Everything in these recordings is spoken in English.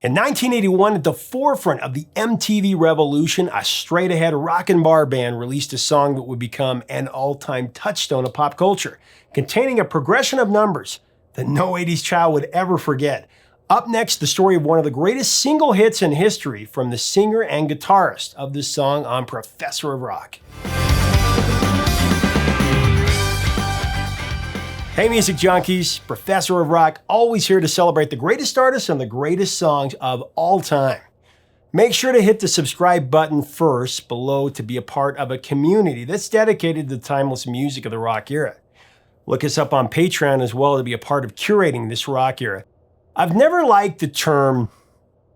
In 1981, at the forefront of the MTV Revolution, a straight-ahead rock and bar band released a song that would become an all-time touchstone of pop culture, containing a progression of numbers that no 80s child would ever forget. Up next, the story of one of the greatest single hits in history from the singer and guitarist of this song on Professor of Rock. Hey music junkies, Professor of Rock, always here to celebrate the greatest artists and the greatest songs of all time. Make sure to hit the subscribe button first below to be a part of a community that's dedicated to the timeless music of the rock era. Look us up on Patreon as well to be a part of curating this rock era. I've never liked the term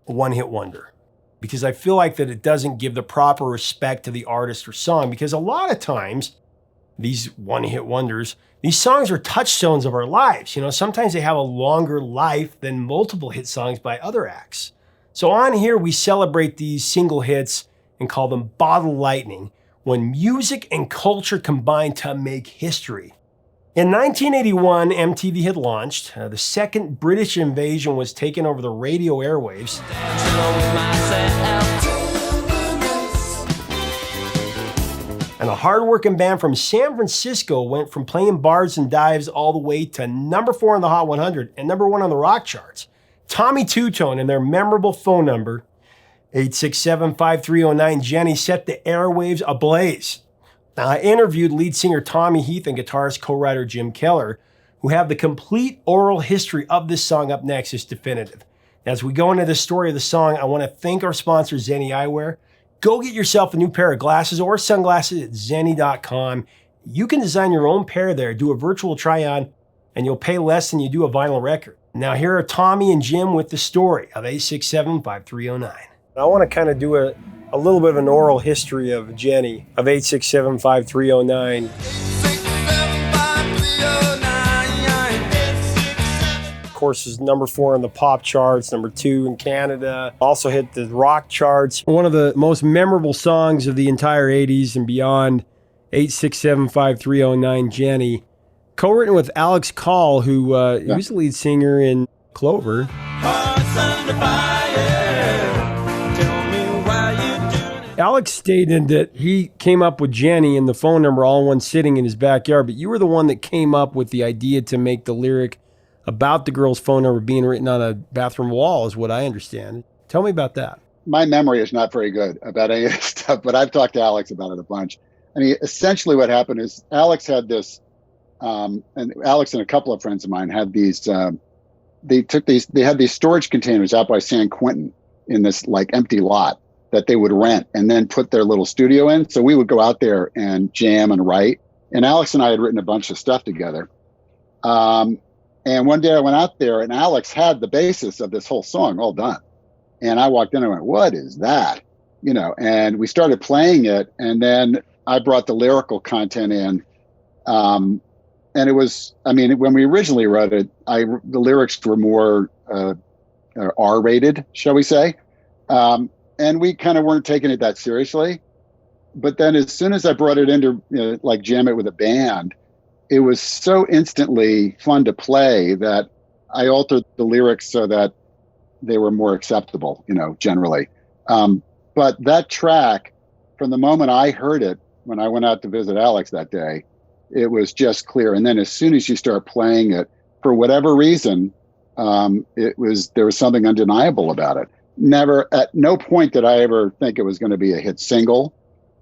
one-hit wonder because I feel like that it doesn't give the proper respect to the artist or song, because a lot of times these one-hit wonders, these songs are touchstones of our lives. You know, sometimes they have a longer life than multiple hit songs by other acts. So on here, we celebrate these single hits and call them bottle lightning, when music and culture combine to make history. In 1981, MTV had launched. The second British invasion was taking over the radio airwaves. And a hard-working band from San Francisco went from playing bars and dives all the way to number 4 on the Hot 100 and number 1 on the rock charts. Tommy Tutone and their memorable phone number, 867-5309, Jenny, set the airwaves ablaze. Now, I interviewed lead singer Tommy Heath and guitarist co-writer Jim Keller, who have the complete oral history of this song up next. Is definitive. As we go into the story of the song, I want to thank our sponsor, Zenni Eyewear. Go get yourself a new pair of glasses or sunglasses at zenni.com. You can design your own pair there, do a virtual try-on, and you'll pay less than you do a vinyl record. Now here are Tommy and Jim with the story of 867-5309. I want to kind of do a little bit of an oral history of Jenny, of 867-5309. Of course, is number 4 on the pop charts, number 2 in Canada. Also hit the rock charts. One of the most memorable songs of the entire 80s and beyond, 867-5309, Jenny. Co-written with Alex Call, who was the lead singer in Clover. Alex stated that he came up with Jenny and the phone number all in one sitting in his backyard, but you were the one that came up with the idea to make the lyric about the girl's phone number being written on a bathroom wall, is what I understand. Tell me about that. My memory is not very good about any of this stuff, but I've talked to Alex about it a bunch. I mean, essentially what happened is Alex had this, and Alex and a couple of friends of mine had these, they had these storage containers out by San Quentin in this like empty lot that they would rent and then put their little studio in. So we would go out there and jam and write. And Alex and I had written a bunch of stuff together. And one day I went out there and Alex had the basis of this whole song all done. And I walked in and I went, what is that? You know, and we started playing it. And then I brought the lyrical content in. And it was, I mean, when we originally wrote it, the lyrics were more R-rated, shall we say. And we kind of weren't taking it that seriously. But then as soon as I brought it into, like jam it with a band, it was so instantly fun to play that I altered the lyrics so that they were more acceptable, generally. But that track, from the moment I heard it, when I went out to visit Alex that day, it was just clear. And then as soon as you start playing it, for whatever reason, there was something undeniable about it. Never, at no point did I ever think it was going to be a hit single.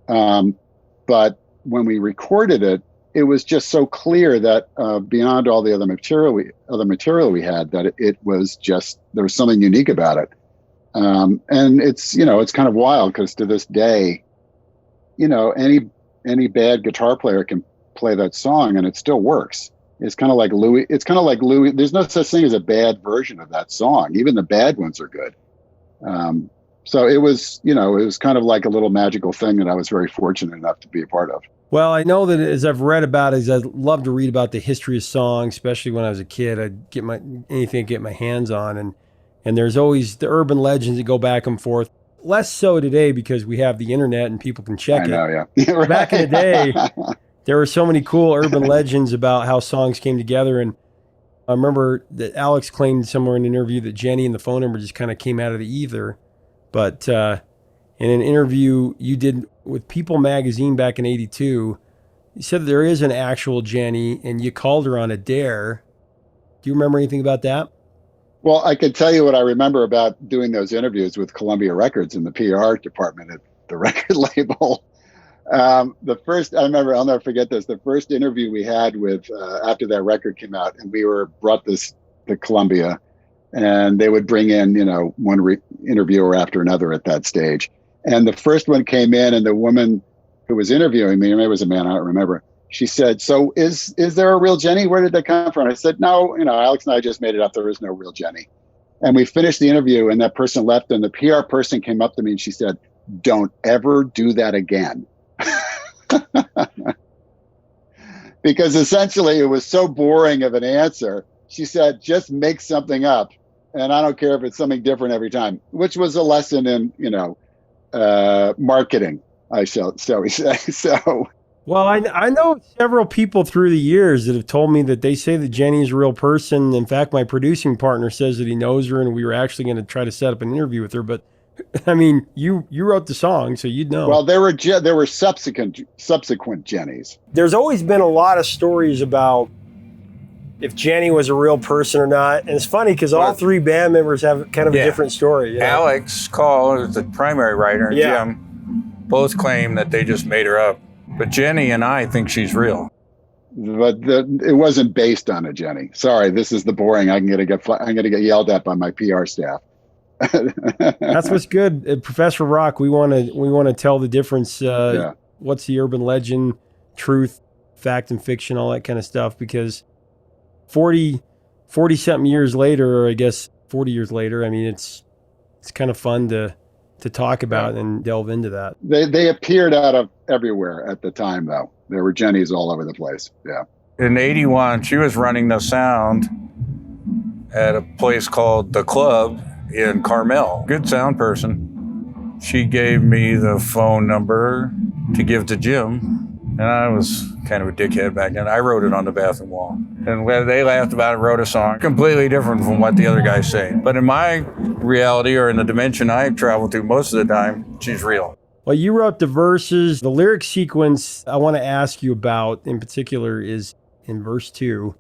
But when we recorded it, it was just so clear that beyond all the other material we had, that it was just, there was something unique about it. And it's, it's kind of wild because to this day, any bad guitar player can play that song and it still works. It's kind of like Louis. There's no such thing as a bad version of that song. Even the bad ones are good. So it was, it was kind of like a little magical thing that I was very fortunate enough to be a part of. Well, I know that as I've read about it, I love to read about the history of songs, especially when I was a kid. I'd get anything to get my hands on. And there's always the urban legends that go back and forth. Less so today because we have the internet and people can check it. I know, yeah. Back in the day, there were so many cool urban legends about how songs came together. And I remember that Alex claimed somewhere in an interview that Jenny and the phone number just kind of came out of the ether. But in an interview you did with People magazine back in 82, you said there is an actual Jenny and you called her on a dare. Do you remember anything about that? Well, I can tell you what I remember about doing those interviews with Columbia Records in the PR department at the record label. The first, I remember, I'll never forget this, the first interview we had with, after that record came out, and we were brought this to Columbia, and they would bring in, one interviewer after another at that stage. And the first one came in, and the woman who was interviewing me, maybe it was a man, I don't remember, she said, "So is there a real Jenny? Where did that come from?" I said, "No, Alex and I just made it up. There is no real Jenny." And we finished the interview, and that person left, and the PR person came up to me and she said, "Don't ever do that again." Because essentially it was so boring of an answer. She said, "Just make something up, and I don't care if it's something different every time," which was a lesson in, marketing, shall we say. So. Well, I know several people through the years that have told me that they say that Jenny's a real person. In fact, my producing partner says that he knows her, and we were actually going to try to set up an interview with her. But I mean, you wrote the song, so you'd know. Well, there were subsequent Jennies. There's always been a lot of stories about if Jenny was a real person or not, and it's funny because all three band members have kind of a different story. Alex Call, the primary writer, and Jim both claim that they just made her up. But Jenny and I think she's real. But it wasn't based on a Jenny. Sorry, this is the boring. I'm gonna get yelled at by my PR staff. That's what's good at Professor Rock. We want to tell the difference. What's the urban legend, truth, fact, and fiction, all that kind of stuff. Because 40 something years later, or I guess 40 years later, I mean, it's kind of fun to talk about and delve into that. They appeared out of everywhere at the time, though. There were Jennies all over the place. Yeah. In 81, she was running the sound at a place called The Club in Carmel. Good sound person. She gave me the phone number to give to Jim, and I was kind of a dickhead back then. I wrote it on the bathroom wall. And when they laughed about it, wrote a song completely different from what the other guys say. But in my reality, or in the dimension I travel through most of the time, she's real. Well, you wrote the verses. The lyric sequence I want to ask you about in particular is in verse 2.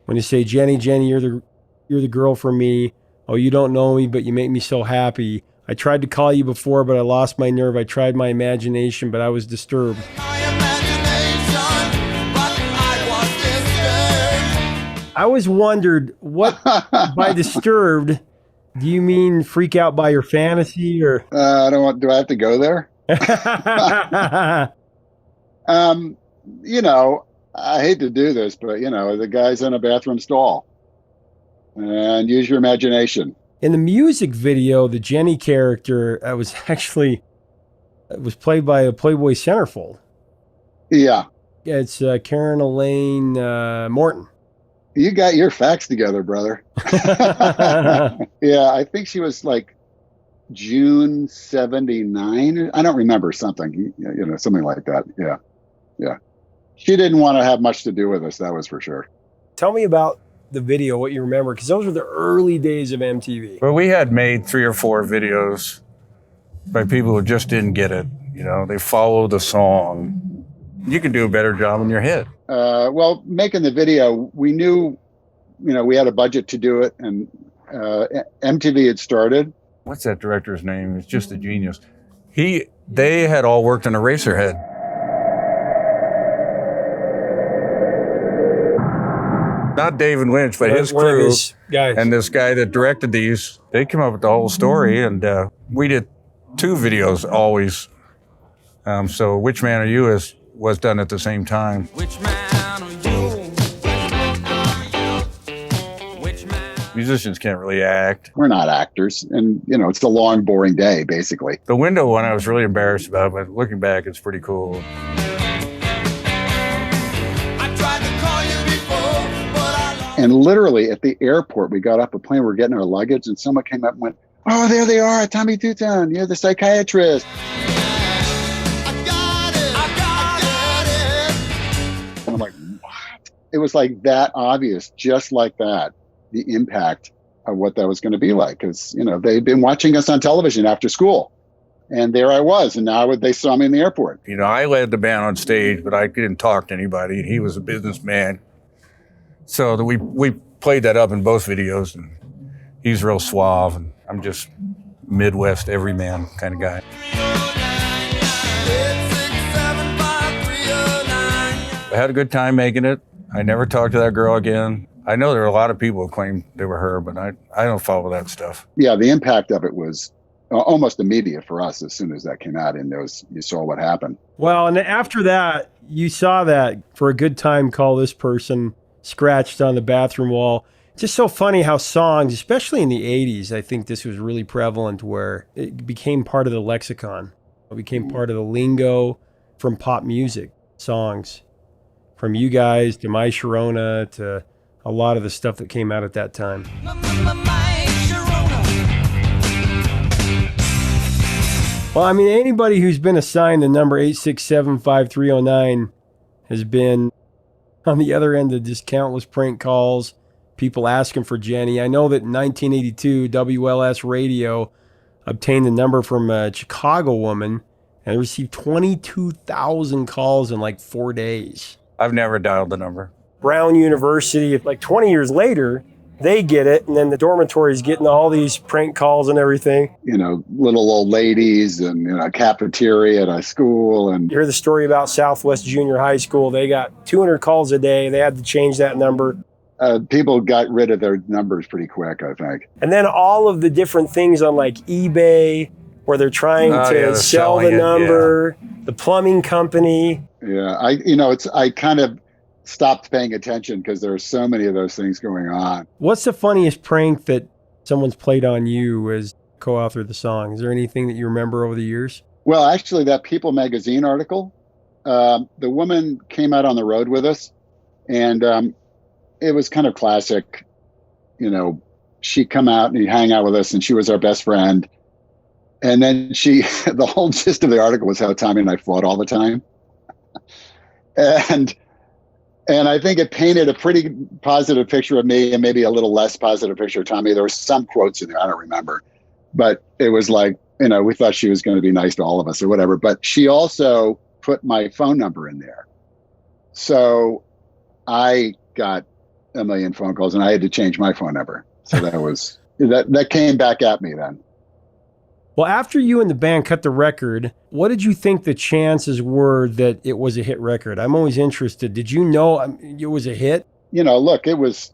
When you say, "Jenny, Jenny, you're the girl for me. Oh, you don't know me, but you make me so happy. I tried to call you before, but I lost my nerve. I tried my imagination, but I was disturbed." I always wondered, what by disturbed, do you mean freak out by your fantasy, or? Do I have to go there? I hate to do this, but the guy's in a bathroom stall, and use your imagination. In the music video, the Jenny character was played by a Playboy centerfold. Yeah. It's Karen Elaine Morton. You got your facts together, brother. Yeah, I think she was like June 79. I don't remember, something like that. Yeah. She didn't want to have much to do with us, that was for sure. Tell me about the video, what you remember, because those were the early days of MTV. Well, we had made 3 or 4 videos by people who just didn't get it. They followed the song. You can do a better job in your head. Well, making the video, we knew, we had a budget to do it, and MTV had started. What's that director's name? He's just a genius. They had all worked on Eraserhead. Not David Lynch, but his crew, and this guy that directed these, they came up with the whole story, and we did 2 videos always. So Which Man Are You was done at the same time. Which man are you? Which man? Musicians can't really act. We're not actors, and it's a long, boring day, basically. The window one I was really embarrassed about, but looking back, it's pretty cool. And literally at the airport, we got off a plane, we were getting our luggage, and someone came up and went, "Oh, there they are, Tommy Tutone, you're the psychiatrist." I got it. And I'm like, what? it was like that obvious, just like that, the impact of what that was going to be like. Because, they'd been watching us on television after school. And there I was. And now they saw me in the airport. I led the band on stage, but I didn't talk to anybody. He was a businessman. So we played that up in both videos. And he's real suave. And I'm just Midwest everyman kind of guy. I had a good time making it. I never talked to that girl again. I know there are a lot of people who claim they were her, but I don't follow that stuff. Yeah, the impact of it was almost immediate for us as soon as that came out, and you saw what happened. Well, and after that, you saw that For a Good Time, Call This Person scratched on the bathroom wall. It's just so funny how songs, especially in the 80s, I think this was really prevalent where it became part of the lexicon. It became part of the lingo from pop music, songs. From you guys to My Sharona to a lot of the stuff that came out at that time. Well, I mean, anybody who's been assigned the number 8675309 has been on the other end of just countless prank calls, people asking for Jenny. I know that in 1982, WLS Radio obtained the number from a Chicago woman and received 22,000 calls in like 4 days. I've never dialed the number. Brown University, like 20 years later, they get it, and then the dormitory's getting all these prank calls and everything. Little old ladies and a cafeteria at a school. And you hear the story about Southwest Junior High School. They got 200 calls a day. They had to change that number. People got rid of their numbers pretty quick, I think. And then all of the different things on like eBay where they're trying to sell the number, the plumbing company. Yeah, I kind of stopped paying attention because there are so many of those things going on. What's the funniest prank that someone's played on you as co-author of the song? Is there anything that you remember over the years? Well, actually, that People magazine article, the woman came out on the road with us, and it was kind of classic. She'd come out and hang out with us, and she was our best friend. And then the whole gist of the article was how Tommy and I fought all the time. And I think it painted a pretty positive picture of me and maybe a little less positive picture of Tommy. There were some quotes in there, I don't remember. But it was like, we thought she was going to be nice to all of us or whatever. But she also put my phone number in there. So I got a million phone calls and I had to change my phone number. So that came back at me then. Well, after you and the band cut the record, what did you think the chances were that it was a hit record? I'm always interested. Did you know it was a hit? Look, it was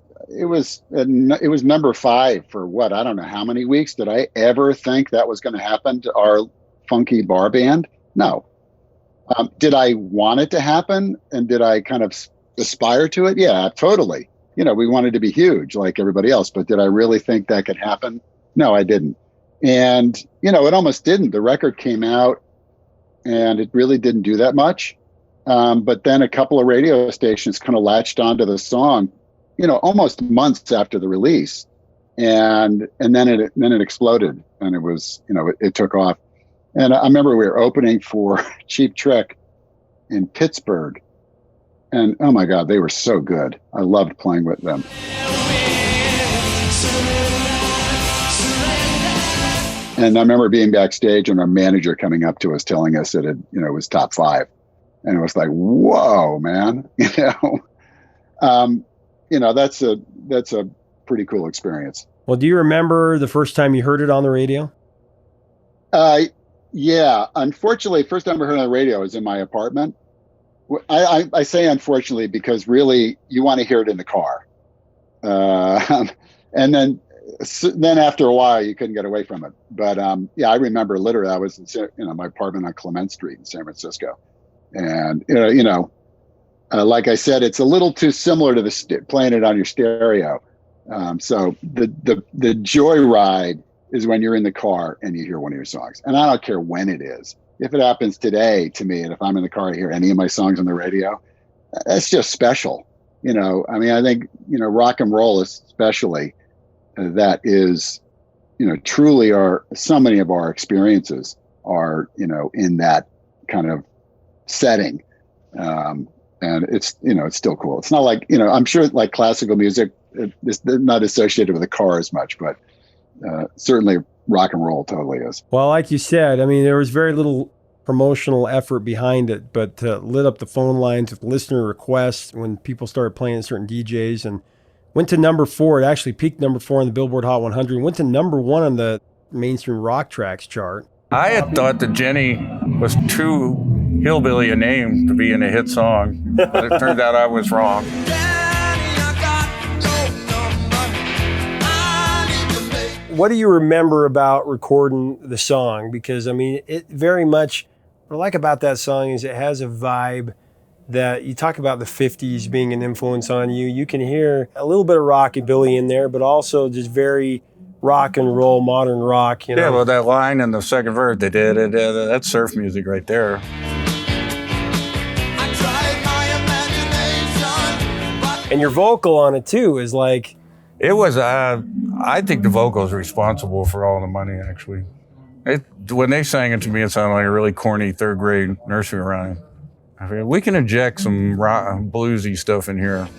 number 5 for what? I don't know how many weeks. Did I ever think that was going to happen to our funky bar band? No. Did I want it to happen? And did I kind of aspire to it? Yeah, totally. We wanted to be huge like everybody else, but did I really think that could happen? No, I didn't. And, it almost didn't. The record came out and it really didn't do that much. But then a couple of radio stations kind of latched onto the song, almost months after the release. And then it exploded and it was, it took off. And I remember we were opening for Cheap Trick in Pittsburgh. And oh my God, they were so good. I loved playing with them. And I remember being backstage and our manager coming up to us telling us that it was top 5. And it was like, whoa, man, that's a pretty cool experience. Well, do you remember the first time you heard it on the radio? Yeah, unfortunately, first time I heard it on the radio was in my apartment. I say unfortunately because really you want to hear it in the car. And then after a while you couldn't get away from it. But I remember literally I was in my apartment on Clement Street in San Francisco. And, like I said, it's a little too similar to playing it on your stereo. So the joyride is when you're in the car and you hear one of your songs. And I don't care when it is. If it happens today to me, and if I'm in the car, I hear any of my songs on the radio, that's just special. I think, rock and roll especially, that is, truly so many of our experiences are, in that kind of setting. And it's still cool. It's not like, I'm sure like classical music is not associated with a car as much, but certainly rock and roll totally is. Well, like you said, I mean, there was very little promotional effort behind it, but lit up the phone lines with listener requests when people started playing certain DJs, and went to number 4. It actually peaked number 4 on the Billboard Hot 100, went to number 1 on the mainstream rock tracks chart. I had thought that Jenny was too hillbilly a name to be in a hit song, but it turned out I was wrong. What do you remember about recording the song? Because, I mean, it very much, what I like about that song is it has a vibe that you talk about the 50s being an influence on you. You can hear a little bit of rockabilly in there, but also just very rock and roll, modern rock. Yeah, well, that line in the second verse, that's surf music right there. And your vocal on it, too, is like... It was, I think the vocal is responsible for all the money, actually. When they sang it to me, it sounded like a really corny third grade nursery rhyme. I mean, we can inject some bluesy stuff in here.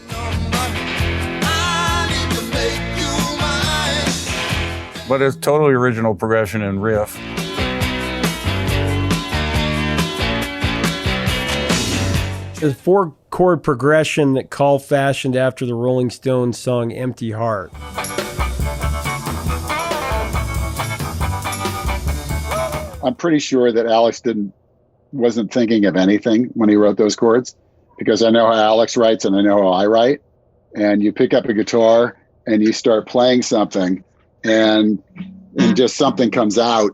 But it's totally original progression and riff. There's a 4-chord progression that Call fashioned after the Rolling Stones song Empty Heart. I'm pretty sure that Alex wasn't thinking of anything when he wrote those chords, because I know how Alex writes and I know how I write. And you pick up a guitar and you start playing something, and just something comes out,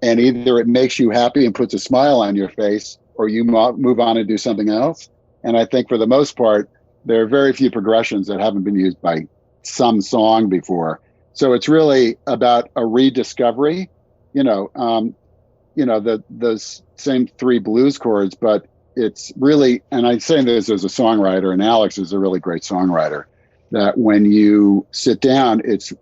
and either it makes you happy and puts a smile on your face, or you move on and do something else. And I think for the most part, there are very few progressions that haven't been used by some song before. So it's really about a rediscovery, those same 3 blues chords, but it's really, and I'm saying this as a songwriter, and Alex is a really great songwriter, that when you sit down, it's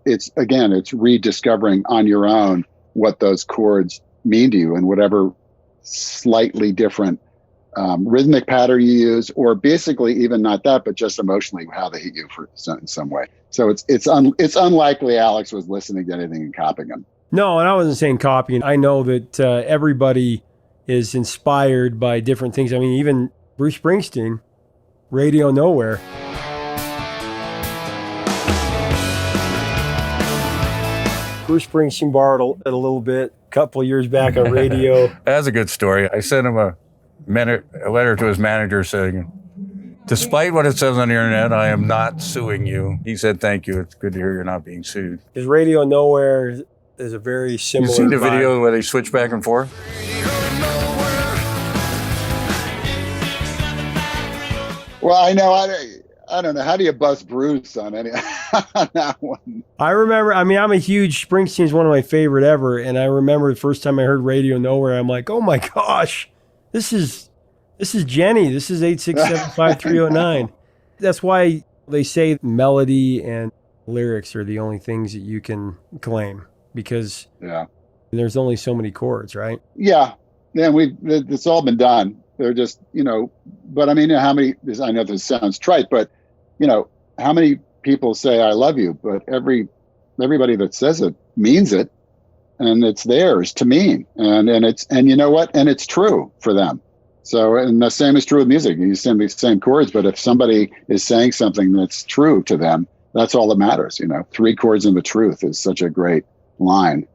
rediscovering on your own what those chords mean to you, and whatever slightly different rhythmic pattern you use, or basically even not that, but just emotionally how they hit you in some way. So it's unlikely Alex was listening to anything and copying them. No, and I wasn't saying copying. I know that everybody is inspired by different things. I mean, even Bruce Springsteen, Radio Nowhere. Bruce Springsteen borrowed it a little bit a couple of years back on radio. That's a good story. I sent him a letter to his manager saying, "Despite what it says on the internet, I am not suing you." He said, "Thank you. It's good to hear you're not being sued." His Radio Nowhere is a very similar. You seen the vibe. video where they switch back and forth? Well, I know. I don't know. How do you bust Bruce on on that one? I remember, I'm a huge, Springsteen's one of my favorite ever. And I remember the first time I heard Radio Nowhere, I'm like, oh my gosh, this is Jenny. This is 8675309. That's why they say melody and lyrics are the only things that you can claim, because there's only so many chords, right? Yeah. It's all been done. They're just, but I mean, how many, I know this sounds trite, but how many people say I love you, but everybody that says it means it, and it's theirs to mean. And you know what? And it's true for them. So, and the same is true with music. You send the same chords, but if somebody is saying something that's true to them, that's all that matters. 3 chords and the truth is such a great line,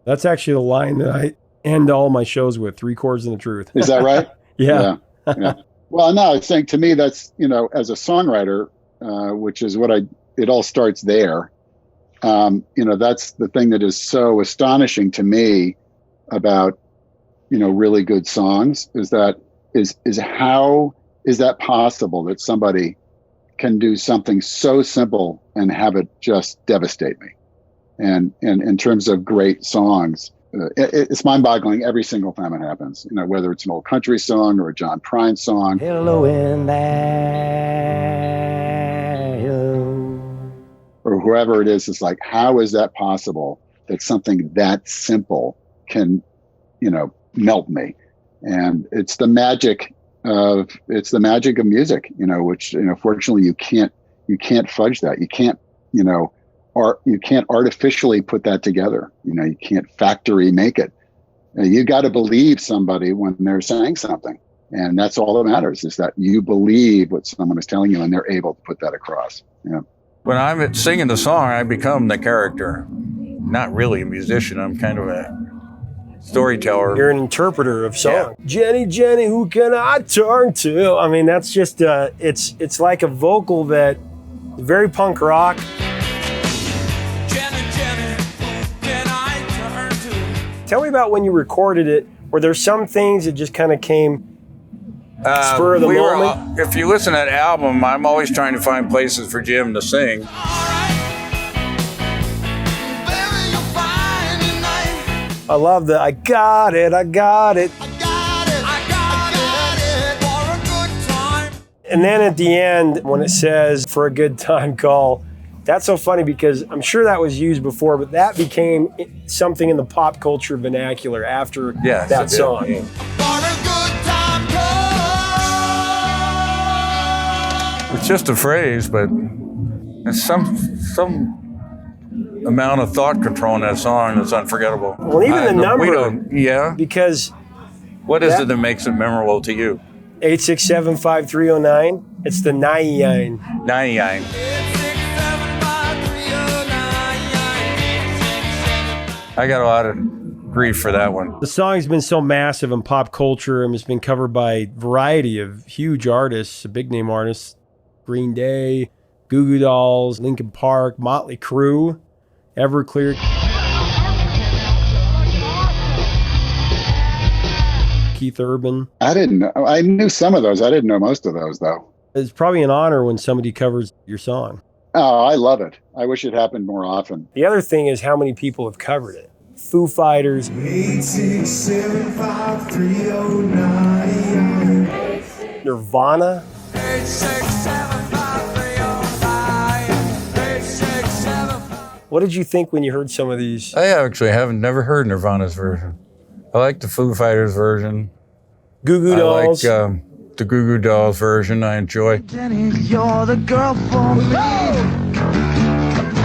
That's actually the line that I end all my shows with, 3 chords and the truth. Is that right? Yeah. Well, no, I was saying, to me, that's, as a songwriter, which is what it all starts there. That's the thing that is so astonishing to me about, really good songs, is how is that possible that somebody can do something so simple and have it just devastate me? And in terms of great songs, it's mind-boggling every single time it happens. Whether it's an old country song or a John Prine song. Hello in there. Or whoever it is, it's like, how is that possible that something that simple can, melt me? And it's the magic of it's the magic of music, which fortunately you can't fudge that. You can't you can't artificially put that together. You can't factory make it. You got to believe somebody when they're saying something, and that's all that matters, is that you believe what someone is telling you and they're able to put that across. When I'm singing the song, I become the character. Not really a musician. I'm kind of a storyteller. You're an interpreter of song. Yeah. Jenny, who can I turn to? I mean, that's just it's like a vocal that very punk rock. Jenny, who can I turn to? Tell me about when you recorded it. Were there some things that just kind of came spur of the moment? If you listen to that album, I'm always trying to find places for Jim to sing. All right. Baby, you'll find tonight. I love the I got it. I got it for a good time. And then at the end, when it says for a good time call, that's so funny because I'm sure that was used before, but that became something in the pop culture vernacular after that song. Yeah. For a good time call. It's just a phrase, but there's some amount of thought control in that song that's unforgettable. Well, even the number. Because what is it that makes it memorable to you? 867-5309. It's the 99. 99. I got a lot of grief for that one. The song's been so massive in pop culture and it's been covered by a variety of huge artists, big name artists. Green Day, Goo Goo Dolls, Linkin Park, Motley Crue, Everclear, Keith Urban. I knew some of those. I didn't know most of those, though. It's probably an honor when somebody covers your song. Oh, I love it. I wish it happened more often. The other thing is how many people have covered it. Foo Fighters, 8675309. Nirvana, 8675309. What did you think when you heard some of these? I actually never heard Nirvana's version. I like the Foo Fighters version. Goo Goo Dolls. I like the Goo Goo Dolls version. I enjoy. Jenny, you're the girl for me.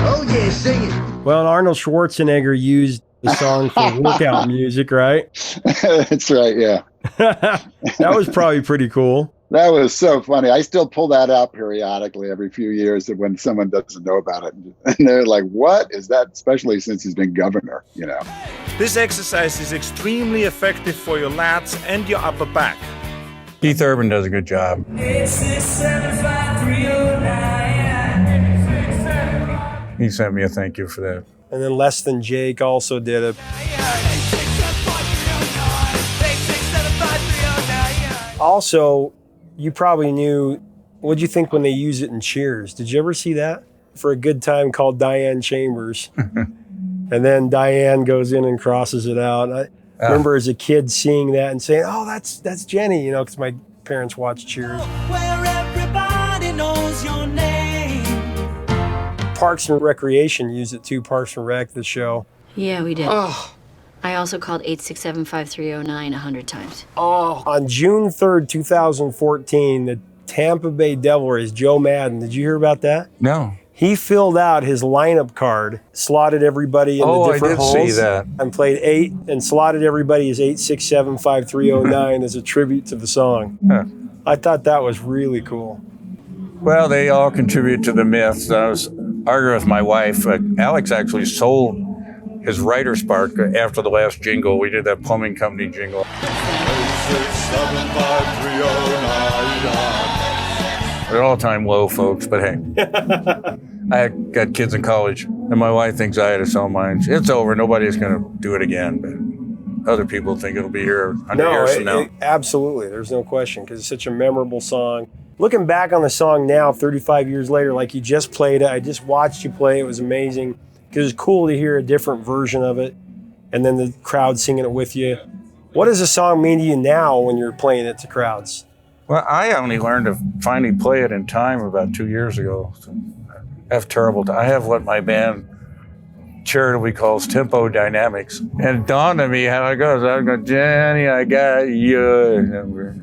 Oh yeah, sing it. Well, Arnold Schwarzenegger used the song for workout music, right? That's right, yeah. That was probably pretty cool. That was so funny. I still pull that out periodically every few years when someone doesn't know about it. And they're like, what is that? Especially since he's been governor, This exercise is extremely effective for your lats and your upper back. Keith Urban does a good job. 8675309. He sent me a thank you for that. And then Less Than Jake also did it. Also, you probably knew, what'd you think when they used it in Cheers? Did you ever see that? For a good time called Diane Chambers. And then Diane goes in and crosses it out. I remember as a kid seeing that and saying, oh, that's Jenny, because my parents watched Cheers. Where everybody knows your name. Parks and Recreation used it too, Parks and Rec, the show. Yeah, we did. Oh. I also called 867-5309 100 times. Oh. On June 3rd, 2014, the Tampa Bay Devil Rays, Joe Madden, did you hear about that? No. He filled out his lineup card, slotted everybody in the different holes. I did see that. And played 8 and slotted everybody as 867-5309 as a tribute to the song. Huh. I thought that was really cool. Well, they all contribute to the myth. I was arguing with my wife. Alex actually sold his writer's spark after the last jingle. We did that plumbing company jingle. 8675309. At an all-time low, folks, but hey. I got kids in college, and my wife thinks I had to sell mine. It's over. Nobody's going to do it again, but other people think it'll be here 100 years from now. Absolutely. There's no question, because it's such a memorable song. Looking back on the song now, 35 years later, like you just played it, I just watched you play. It was amazing. Because it's cool to hear a different version of it, and then the crowd singing it with you. What does a song mean to you now when you're playing it to crowds? Well, I only learned to finally play it in time about 2 years ago. So I have terrible time. I have what my band charitably calls tempo dynamics. And it dawned on me how it goes. I go, Jenny, I got you.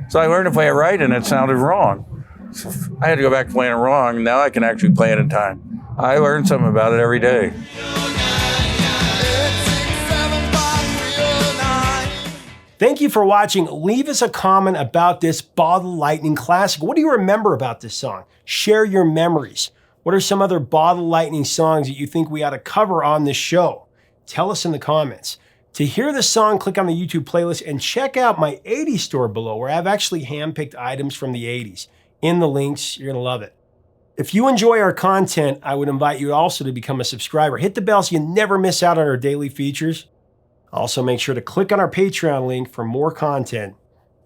So I learned to play it right, and it sounded wrong. So I had to go back to playing it wrong. Now I can actually play it in time. I learn something about it every day. Thank you for watching. Leave us a comment about this Bottle Lightning classic. What do you remember about this song? Share your memories. What are some other Bottle Lightning songs that you think we ought to cover on this show? Tell us in the comments. To hear the song, click on the YouTube playlist and check out my 80s store below, where I've actually handpicked items from the 80s. In the links, you're gonna love it. If you enjoy our content, I would invite you also to become a subscriber. Hit the bell so you never miss out on our daily features. Also, make sure to click on our Patreon link for more content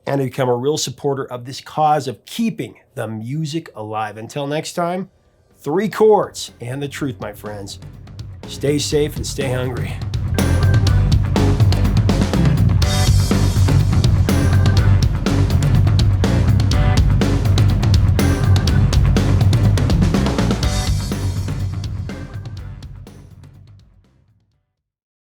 and to become a real supporter of this cause of keeping the music alive. Until next time, 3 chords and the truth, my friends. Stay safe and stay hungry.